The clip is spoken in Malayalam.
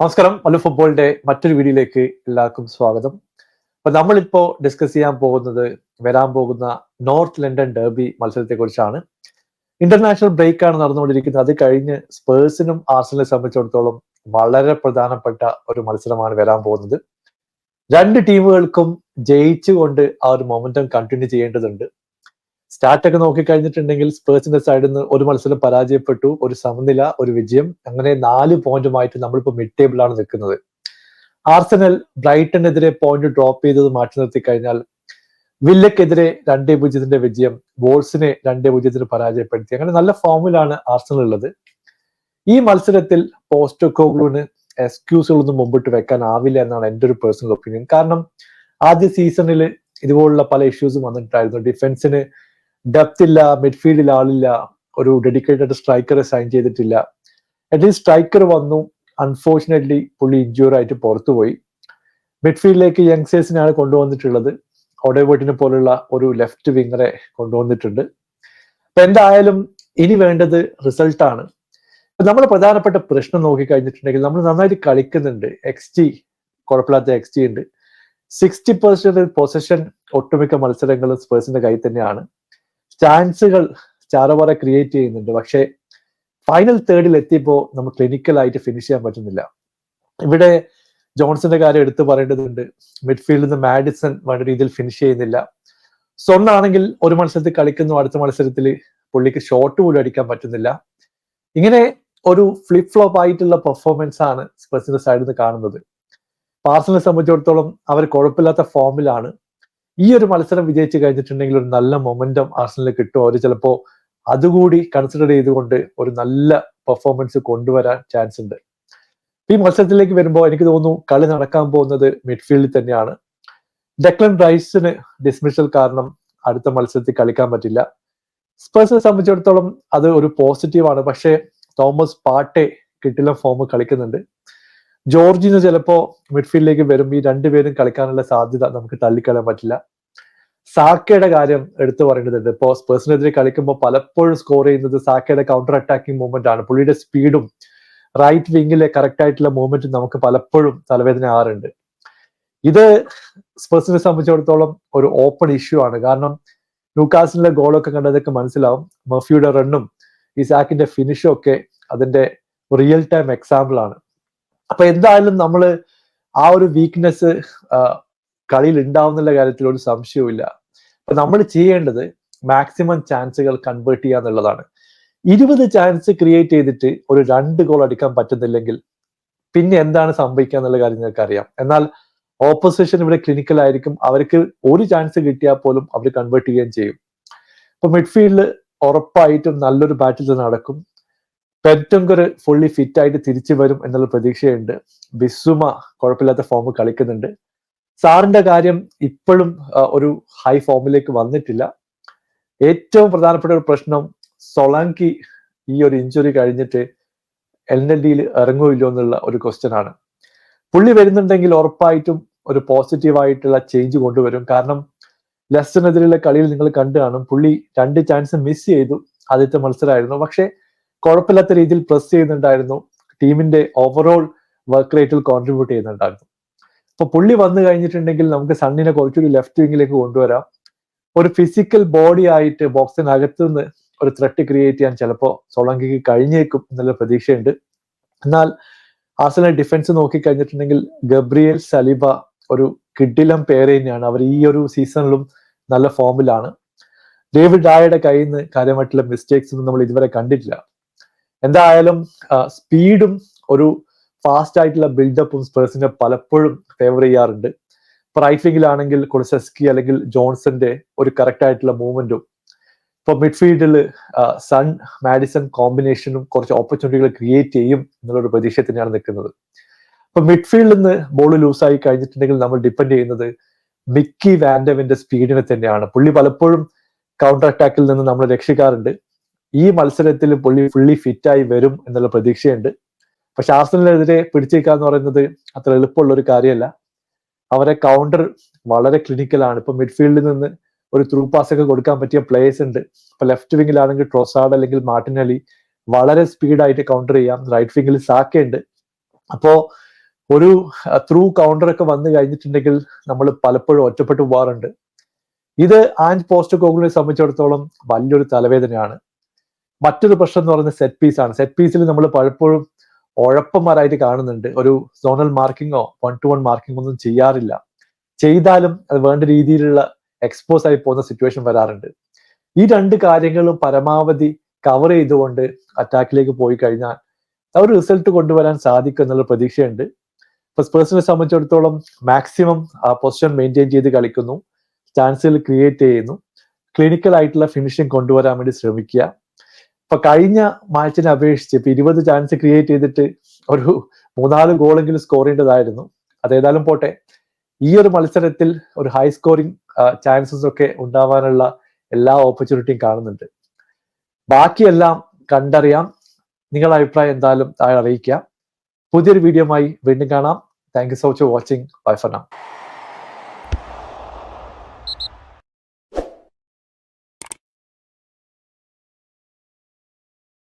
നമസ്കാരം. മല്ലു ഫുട്ബോളിന്റെ മറ്റൊരു വീഡിയോയിലേക്ക് എല്ലാവർക്കും സ്വാഗതം. അപ്പൊ നമ്മളിപ്പോ ഡിസ്കസ് ചെയ്യാൻ പോകുന്നത് വരാൻ പോകുന്ന നോർത്ത് ലണ്ടൻ ഡെർബി മത്സരത്തെ കുറിച്ചാണ്. ഇന്റർനാഷണൽ ബ്രേക്ക് ആണ് നടന്നുകൊണ്ടിരിക്കുന്നത്. അത് കഴിഞ്ഞ് സ്പേഴ്സിനും ആർസണലിനെ സംബന്ധിച്ചിടത്തോളം വളരെ പ്രധാനപ്പെട്ട ഒരു മത്സരമാണ് വരാൻ പോകുന്നത്. രണ്ട് ടീമുകൾക്കും ജയിച്ചുകൊണ്ട് ആ ഒരു മൊമെന്റം കണ്ടിന്യൂ ചെയ്യേണ്ടതുണ്ട്. സ്റ്റാർട്ട് ഒക്കെ നോക്കിക്കഴിഞ്ഞിട്ടുണ്ടെങ്കിൽ സ്പേഴ്സിന്റെ സൈഡിൽ നിന്ന് ഒരു മത്സരം പരാജയപ്പെട്ടു, ഒരു സമനില, ഒരു വിജയം, അങ്ങനെ 4 പോയിന്റുമായിട്ട് നമ്മളിപ്പോ മിഡ് ടേബിളാണ് നിൽക്കുന്നത്. ആർസണൽ ബ്രൈറ്റനെതിരെ പോയിന്റ് ഡ്രോപ്പ് ചെയ്തത് മാറ്റി നിർത്തി കഴിഞ്ഞാൽ വില്ലക്കെതിരെ 2-0 വിജയം, വോൾസിനെ 2-0 പരാജയപ്പെടുത്തി. അങ്ങനെ നല്ല ഫോമിലാണ് ആർസണൽ ഉള്ളത്. ഈ മത്സരത്തിൽ പോസ്റ്റോകോഗ്ലുവിന് എക്സ്ക്യൂസുകളൊന്നും മുമ്പിട്ട് വെക്കാനാവില്ല എന്നാണ് എൻ്റെ ഒരു പേഴ്സണൽ ഒപ്പീനിയൻ. കാരണം ആദ്യ സീസണിൽ ഇതുപോലുള്ള പല ഇഷ്യൂസും വന്നിട്ടായിരുന്നു. ഡിഫൻസിന് ഡെപ്ത് ഇല്ല, മിഡ്ഫീൽഡിൽ ആളില്ല, ഒരു ഡെഡിക്കേറ്റഡ് സ്ട്രൈക്കറെ സൈൻ ചെയ്തിട്ടില്ല. അറ്റ്ലീസ്റ്റ് സ്ട്രൈക്കർ വന്നു, അൺഫോർച്ചുനേറ്റ്ലി പുള്ളി ഇഞ്ചുറി ആയിട്ട് പുറത്തുപോയി. മിഡ്ഫീൽഡിലേക്ക് യങ്സ്റ്റേഴ്സിനാണ് കൊണ്ടുവന്നിട്ടുള്ളത്. ഒഡേവേർട്ടിനെ പോലുള്ള ഒരു ലെഫ്റ്റ് വിങ്ങറെ കൊണ്ടുവന്നിട്ടുണ്ട്. അപ്പൊ എന്തായാലും ഇനി വേണ്ടത് റിസൾട്ടാണ്. നമ്മുടെ പ്രധാനപ്പെട്ട പ്രശ്നം നോക്കിക്കഴിഞ്ഞിട്ടുണ്ടെങ്കിൽ നമ്മൾ നന്നായിട്ട് കളിക്കുന്നുണ്ട്. XG കുഴപ്പമില്ലാത്ത XG ഉണ്ട്. 60% പൊസഷൻ ഒട്ടുമിക്ക മത്സരങ്ങളും സ്പേഴ്സിന്റെ കയ്യിൽ തന്നെയാണ്. ചാൻസുകൾ ചാറവാറ ക്രിയേറ്റ് ചെയ്യുന്നുണ്ട്. പക്ഷേ ഫൈനൽ തേർഡിൽ എത്തിയപ്പോൾ നമുക്ക് ക്ലിനിക്കലായിട്ട് ഫിനിഷ് ചെയ്യാൻ പറ്റുന്നില്ല. ഇവിടെ ജോൺസന്റെ കാര്യം എടുത്തു പറയേണ്ടതുണ്ട്. മിഡ്ഫീൽഡിൽ നിന്ന് മാഡിസൺ വേണ്ട രീതിയിൽ ഫിനിഷ് ചെയ്യുന്നില്ല. സ്വണ്ണാണെങ്കിൽ ഒരു മത്സരത്തിൽ കളിക്കുന്നു, അടുത്ത മത്സരത്തിൽ പുള്ളിക്ക് ഷോട്ട് പോലും അടിക്കാൻ പറ്റുന്നില്ല. ഇങ്ങനെ ഒരു ഫ്ലിപ്പ് ഫ്ലോപ്പ് ആയിട്ടുള്ള പെർഫോമൻസ് ആണ് സ്പേഴ്സിന്റെ സൈഡിൽ നിന്ന് കാണുന്നത്. ആർസണലിനെ സംബന്ധിച്ചിടത്തോളം അവർ കുഴപ്പമില്ലാത്ത ഫോമിലാണ്. ഈ ഒരു മത്സരം വിജയിച്ചു കഴിഞ്ഞിട്ടുണ്ടെങ്കിൽ ഒരു നല്ല മൊമെന്റം ആർസണലിന് കിട്ടും. അവർ ചിലപ്പോ അതുകൂടി കൺസിഡർ ചെയ്തുകൊണ്ട് ഒരു നല്ല പെർഫോമൻസ് കൊണ്ടുവരാൻ ചാൻസ് ഉണ്ട്. ഈ മത്സരത്തിലേക്ക് വരുമ്പോൾ എനിക്ക് തോന്നുന്നു കളി നടക്കാൻ പോകുന്നത് മിഡ്ഫീൽഡിൽ തന്നെയാണ്. ഡെക്ലൻ റൈസിന് ഡിസ്മിസൽ കാരണം അടുത്ത മത്സരത്തിൽ കളിക്കാൻ പറ്റില്ല. സ്പേഴ്സിനെ സംബന്ധിച്ചിടത്തോളം അത് ഒരു പോസിറ്റീവാണ്. പക്ഷേ തോമസ് പാർട്ടേ കിട്ടില്ല ഫോം കളിക്കുന്നുണ്ട്. ജോർജിന് ചിലപ്പോ മിഡ്ഫീൽഡിലേക്ക് വരും. ഈ രണ്ടുപേരും കളിക്കാനുള്ള സാധ്യത നമുക്ക് തള്ളിക്കളയാൻ പറ്റില്ല. സാക്കയുടെ കാര്യം എടുത്തു പറയേണ്ടതുണ്ട്. ഇപ്പോ സ്പേഴ്സിനെതിരെ കളിക്കുമ്പോൾ പലപ്പോഴും സ്കോർ ചെയ്യുന്നത് സാക്കയുടെ കൗണ്ടർ അറ്റാക്കിംഗ് മൂവ്മെന്റ് ആണ്. പുള്ളിയുടെ സ്പീഡും റൈറ്റ് വിങ്ങിലെ കറക്റ്റ് ആയിട്ടുള്ള മൂവ്മെന്റും നമുക്ക് പലപ്പോഴും തലവേദന ആറുണ്ട്. ഇത് സ്പേഴ്സിനെ സംബന്ധിച്ചിടത്തോളം ഒരു ഓപ്പൺ ഇഷ്യൂ ആണ്. കാരണം ന്യൂകാസിലെ ഗോളൊക്കെ കണ്ടതൊക്കെ മനസ്സിലാവും. മർഫിയുടെ റണ്ണും ഈ സാക്കിന്റെ ഫിനിഷും ഒക്കെ അതിന്റെ റിയൽ ടൈം എക്സാമ്പിൾ ആണ്. അപ്പൊ എന്തായാലും നമ്മൾ ആ ഒരു വീക്ക്നെസ് കളിയിൽ ഉണ്ടാവുന്നുള്ള കാര്യത്തിൽ ഒരു സംശയവും. അപ്പൊ നമ്മൾ ചെയ്യേണ്ടത് മാക്സിമം ചാൻസുകൾ കൺവേർട്ട് ചെയ്യുക എന്നുള്ളതാണ്. 20 ചാൻസ് ക്രിയേറ്റ് ചെയ്തിട്ട് ഒരു 2 ഗോൾ അടിക്കാൻ പറ്റുന്നില്ലെങ്കിൽ പിന്നെ എന്താണ് സംഭവിക്കുക എന്നുള്ള കാര്യം നിങ്ങൾക്ക് അറിയാം. എന്നാൽ ഓപ്പോസിഷൻ ഇവിടെ ക്ലിനിക്കൽ ആയിരിക്കും. അവർക്ക് ഒരു ചാൻസ് കിട്ടിയാൽ പോലും അവർ കൺവേർട്ട് ചെയ്യുകയും ചെയ്യും. ഇപ്പൊ മിഡ്ഫീൽഡിൽ ഉറപ്പായിട്ടും നല്ലൊരു ബാറ്റിൽ നടക്കും. പെറ്റങ്കർ ഫുള്ളി ഫിറ്റ് ആയിട്ട് തിരിച്ചു വരും എന്നുള്ള പ്രതീക്ഷയുണ്ട്. ബിസുമ കുഴപ്പമില്ലാത്ത ഫോം കളിക്കുന്നുണ്ട്. സാറിന്റെ കാര്യം ഇപ്പോഴും ഒരു ഹൈ ഫോമിലേക്ക് വന്നിട്ടില്ല. ഏറ്റവും പ്രധാനപ്പെട്ട ഒരു പ്രശ്നം സൊളാങ്കി ഈ ഒരു ഇഞ്ചുറി കഴിഞ്ഞിട്ട് LNLDയിൽ ഇറങ്ങുമില്ലോ എന്നുള്ള ഒരു ക്വസ്റ്റ്യൻ ആണ്. പുള്ളി വരുന്നുണ്ടെങ്കിൽ ഉറപ്പായിട്ടും ഒരു പോസിറ്റീവായിട്ടുള്ള ചേഞ്ച് കൊണ്ടുവരും. കാരണം ലെസ്റ്ററിനെതിരെയുള്ള കളിയിൽ നിങ്ങൾ കണ്ടു കാണും, പുള്ളി 2 ചാൻസ് മിസ് ചെയ്തു. ആദ്യത്തെ മത്സരമായിരുന്നു. പക്ഷെ കുഴപ്പമില്ലാത്ത രീതിയിൽ പ്രസ് ചെയ്യുന്നുണ്ടായിരുന്നു. ടീമിന്റെ ഓവറോൾ വർക്ക് റേറ്റിൽ കോൺട്രിബ്യൂട്ട് ചെയ്യുന്നുണ്ടായിരുന്നു. അപ്പൊ പുള്ളി വന്നു കഴിഞ്ഞിട്ടുണ്ടെങ്കിൽ നമുക്ക് സണ്ണിനെ കുറച്ചുകൂടി ലെഫ്റ്റ് വിങ്ങിലേക്ക് കൊണ്ടുവരാം. ഒരു ഫിസിക്കൽ ബോഡി ആയിട്ട് ബോക്സിനകത്ത് നിന്ന് ഒരു ത്രെറ്റ് ക്രിയേറ്റ് ചെയ്യാൻ ചിലപ്പോൾ സോളങ്കിക്ക് കഴിഞ്ഞേക്കും എന്നുള്ള പ്രതീക്ഷയുണ്ട്. എന്നാൽ ആർസണൽ ഡിഫൻസ് നോക്കിക്കഴിഞ്ഞിട്ടുണ്ടെങ്കിൽ ഗബ്രിയേൽ സലിബ ഒരു കിഡിലം പേര് തന്നെയാണ്. അവർ ഈ ഒരു സീസണിലും നല്ല ഫോമിലാണ്. ഡേവിഡ് റായയുടെ കയ്യിൽ നിന്ന് കാര്യമായിട്ടുള്ള മിസ്റ്റേക്സ് ഒന്നും നമ്മൾ ഇതുവരെ കണ്ടിട്ടില്ല. എന്തായാലും സ്പീഡും ഒരു ഫാസ്റ്റ് ആയിട്ടുള്ള ബിൽഡപ്പും സ്പേഴ്സിനെ പലപ്പോഴും ഫേവർ ചെയ്യാറുണ്ട്. ഇപ്പൊ റൈറ്റ് വിങ്ങിലാണെങ്കിൽ കുളിസെസ്കി അല്ലെങ്കിൽ ജോൺസന്റെ ഒരു കറക്റ്റ് ആയിട്ടുള്ള മൂവ്മെന്റും, ഇപ്പൊ മിഡ്ഫീൽഡിൽ സൺ മാഡിസൺ കോമ്പിനേഷനും കുറച്ച് ഓപ്പർച്യൂണിറ്റികൾ ക്രിയേറ്റ് ചെയ്യും എന്നുള്ളൊരു പ്രതീക്ഷ തന്നെയാണ് നിൽക്കുന്നത്. ഇപ്പൊ മിഡ്ഫീൽഡിൽ നിന്ന് ബോൾ ലൂസായി കഴിഞ്ഞിട്ടുണ്ടെങ്കിൽ നമ്മൾ ഡിപ്പെൻഡ് ചെയ്യുന്നത് മിക്കി വാൻഡവിന്റെ സ്പീഡിനെ തന്നെയാണ്. പുള്ളി പലപ്പോഴും കൗണ്ടർ അറ്റാക്കിൽ നിന്ന് നമ്മൾ രക്ഷിക്കാറുണ്ട്. ഈ മത്സരത്തിൽ പുള്ളി ഫുള്ളി ഫിറ്റായി വരും എന്നുള്ള പ്രതീക്ഷയുണ്ട്. പക്ഷെ ആർസണലിനെതിരെ പിടിച്ചേക്കുക എന്ന് പറയുന്നത് അത്ര എളുപ്പമുള്ള ഒരു കാര്യമല്ല. അവരെ കൗണ്ടർ വളരെ ക്ലിനിക്കലാണ്. ഇപ്പൊ മിഡ്ഫീൽഡിൽ നിന്ന് ഒരു ത്രൂ പാസ് ഒക്കെ കൊടുക്കാൻ പറ്റിയ പ്ലേയേഴ്സ് ഉണ്ട്. ഇപ്പൊ ലെഫ്റ്റ് വിങ്ങിലാണെങ്കിൽ ട്രോസാർഡ് അല്ലെങ്കിൽ മാർട്ടിനലി വളരെ സ്പീഡായിട്ട് കൗണ്ടർ ചെയ്യാം. റൈറ്റ് വിങ്ങിൽ സാക്ക ഉണ്ട്. അപ്പോ ഒരു ത്രൂ കൗണ്ടറൊക്കെ വന്നു കഴിഞ്ഞിട്ടുണ്ടെങ്കിൽ നമ്മൾ പലപ്പോഴും ഒറ്റപ്പെട്ടു പോകാറുണ്ട്. ഇത് ആൻഡ് പോസ്റ്റക്കോഗ്ലുവിനെ സംബന്ധിച്ചിടത്തോളം വലിയൊരു തലവേദനയാണ്. മറ്റൊരു പ്രശ്നം എന്ന് പറയുന്നത് സെറ്റ് പീസ് ആണ്. സെറ്റ് പീസിൽ നമ്മൾ പലപ്പോഴും ഉഴപ്പന്മാരായിട്ട് കാണുന്നുണ്ട്. ഒരു സോണൽ മാർക്കിങ്ങോ 1-to-1 മാർക്കിംഗ് ഒന്നും ചെയ്യാറില്ല. ചെയ്താലും അത് വേണ്ട രീതിയിലുള്ള എക്സ്പോസ് ആയി പോകുന്ന സിറ്റുവേഷൻ വരാറുണ്ട്. ഈ രണ്ട് കാര്യങ്ങളും പരമാവധി കവർ ചെയ്തുകൊണ്ട് അറ്റാക്കിലേക്ക് പോയി കഴിഞ്ഞാൽ ആ ഒരു റിസൾട്ട് കൊണ്ടുവരാൻ സാധിക്കും എന്നുള്ള പ്രതീക്ഷയുണ്ട്. ഫസ്റ്റ് പേഴ്സണെ സംബന്ധിച്ചിടത്തോളം മാക്സിമം പൊസിഷൻ മെയിൻറ്റെയിൻ ചെയ്ത് കളിക്കുന്നു, ചാൻസുകൾ ക്രിയേറ്റ് ചെയ്യുന്നു, ക്ലിനിക്കൽ ആയിട്ടുള്ള ഫിനിഷിംഗ് കൊണ്ടുവരാൻ വേണ്ടി ശ്രമിക്കുക. ഇപ്പൊ കഴിഞ്ഞ മാച്ചിനെ അപേക്ഷിച്ച് ഇപ്പൊ 20 ചാൻസ് ക്രിയേറ്റ് ചെയ്തിട്ട് ഒരു 3-4 ഗോളെങ്കിലും സ്കോർ ചെയ്യേണ്ടതായിരുന്നു. അതേതായാലും പോട്ടെ, ഈ ഒരു മത്സരത്തിൽ ഒരു ഹൈ സ്കോറിംഗ് ചാൻസസ് ഒക്കെ ഉണ്ടാവാനുള്ള എല്ലാ ഓപ്പർച്യൂണിറ്റിയും കാണുന്നുണ്ട്. ബാക്കിയെല്ലാം കണ്ടറിയാം. നിങ്ങളുടെ അഭിപ്രായം എന്തായാലും താഴെ അറിയിക്കുക. പുതിയൊരു വീഡിയോയുമായി വീണ്ടും കാണാം. Thank you so much for watching. Bye for now.